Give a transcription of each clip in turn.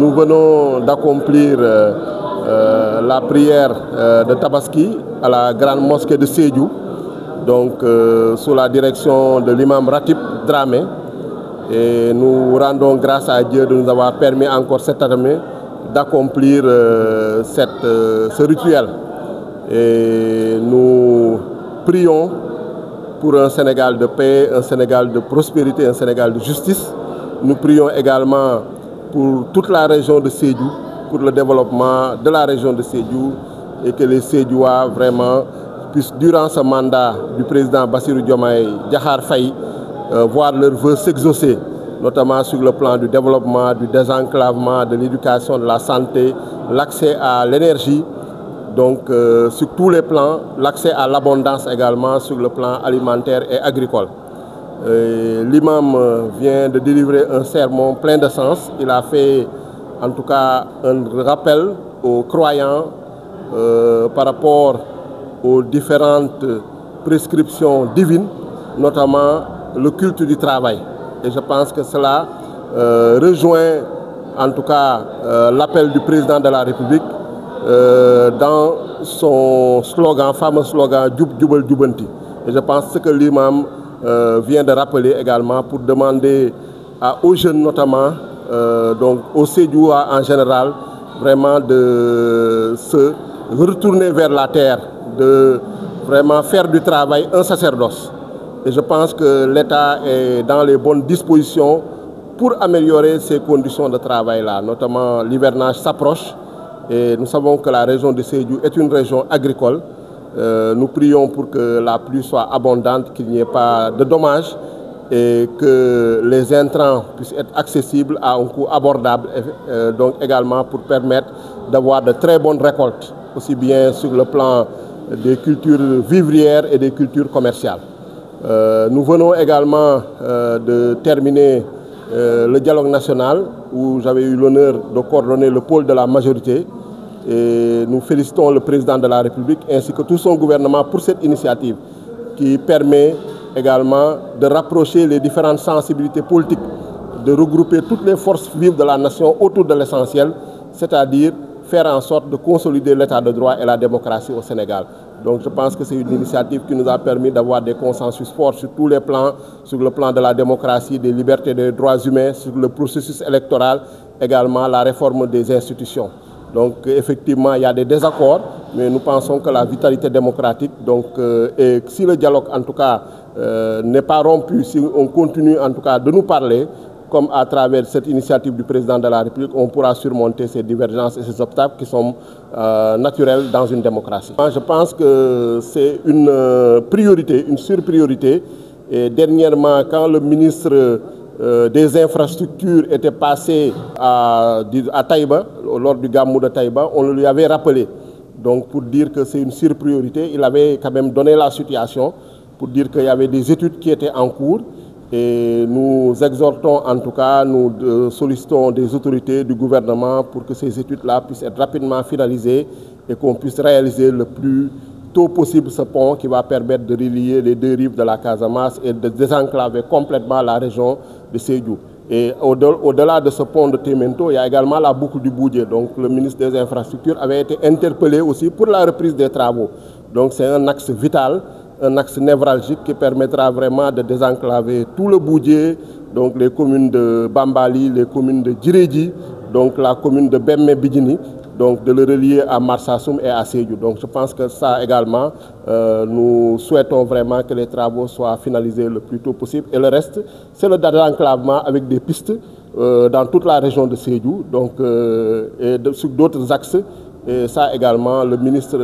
Nous venons d'accomplir la prière de Tabaski à la grande mosquée de Sédhiou, donc sous la direction de l'imam Ratib Dramé. Et nous rendons grâce à Dieu de nous avoir permis encore cette année d'accomplir ce rituel. Et nous prions pour un Sénégal de paix, un Sénégal de prospérité, un Sénégal de justice. Nous prions également pour toute la région de Sédhiou, pour le développement de la région de Sédhiou et que les Sédhiouas vraiment puissent, durant ce mandat du président Bassirou Diomaye Diakhar Faye, voir leurs vœux s'exaucer, notamment sur le plan du développement, du désenclavement, de l'éducation, de la santé, l'accès à l'énergie, donc sur tous les plans, l'accès à l'abondance également sur le plan alimentaire et agricole. L'imam vient de délivrer un sermon plein de sens. Il a fait en tout cas un rappel aux croyants par rapport aux différentes prescriptions divines, notamment le culte du travail. Et je pense que cela rejoint en tout cas l'appel du président de la République dans son slogan, fameux slogan Djoub Djoubal Djoubanti. Et je pense que l'imam vient de rappeler également pour demander aux jeunes notamment, donc aux Sédhiouas en général, vraiment de se retourner vers la terre, de vraiment faire du travail un sacerdoce. Et je pense que l'État est dans les bonnes dispositions pour améliorer ces conditions de travail-là. Notamment, l'hivernage s'approche et nous savons que la région de Sédhiou est une région agricole. Nous prions pour que la pluie soit abondante, qu'il n'y ait pas de dommages et que les intrants puissent être accessibles à un coût abordable, donc également pour permettre d'avoir de très bonnes récoltes, aussi bien sur le plan des cultures vivrières et des cultures commerciales. Nous venons également de terminer le dialogue national où j'avais eu l'honneur de coordonner le pôle de la majorité. Et nous félicitons le président de la République ainsi que tout son gouvernement pour cette initiative qui permet également de rapprocher les différentes sensibilités politiques, de regrouper toutes les forces vives de la nation autour de l'essentiel, c'est-à-dire faire en sorte de consolider l'état de droit et la démocratie au Sénégal. Donc je pense que c'est une initiative qui nous a permis d'avoir des consensus forts sur tous les plans, sur le plan de la démocratie, des libertés et des droits humains, sur le processus électoral, également la réforme des institutions. Donc effectivement, il y a des désaccords, mais nous pensons que la vitalité démocratique, donc, et si le dialogue en tout cas n'est pas rompu, si on continue en tout cas de nous parler, comme à travers cette initiative du président de la République, on pourra surmonter ces divergences et ces obstacles qui sont naturels dans une démocratie. Je pense que c'est une priorité, une surpriorité. Et dernièrement, quand le ministre des infrastructures était passé à Taïba, lors du Gamou de Taïba, on lui avait rappelé. Donc pour dire que c'est une surpriorité, il avait quand même donné la situation pour dire qu'il y avait des études qui étaient en cours. Et nous exhortons en tout cas, nous sollicitons des autorités du gouvernement pour que ces études-là puissent être rapidement finalisées et qu'on puisse réaliser le plus tôt possible ce pont qui va permettre de relier les deux rives de la Casamance et de désenclaver complètement la région de Sédhiou. Et au-delà de ce pont de Témento, il y a également la boucle du Boudié. Donc le ministre des Infrastructures avait été interpellé aussi pour la reprise des travaux. Donc c'est un axe vital, un axe névralgique qui permettra vraiment de désenclaver tout le Boudié, donc les communes de Bambali, les communes de Djirédi, donc la commune de Bemme Bidjini, donc de le relier à Marsassoum et à Sédhiou. Donc je pense que ça également, nous souhaitons vraiment que les travaux soient finalisés le plus tôt possible. Et le reste, c'est le désenclavement avec des pistes dans toute la région de Sédhiou, donc, et sur d'autres axes. Et ça également, le ministre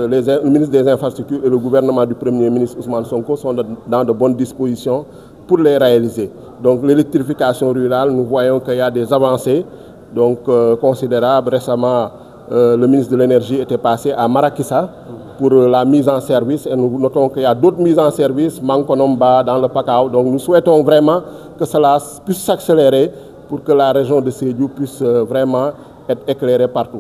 des Infrastructures et le gouvernement du Premier ministre Ousmane Sonko sont dans de bonnes dispositions pour les réaliser. Donc l'électrification rurale, nous voyons qu'il y a des avancées donc, considérables. Récemment, le ministre de l'Énergie était passé à Marakissa pour la mise en service et nous notons qu'il y a d'autres mises en service, Mankonomba, dans le Pakao. Donc nous souhaitons vraiment que cela puisse s'accélérer pour que la région de Sédhiou puisse vraiment être éclairée partout.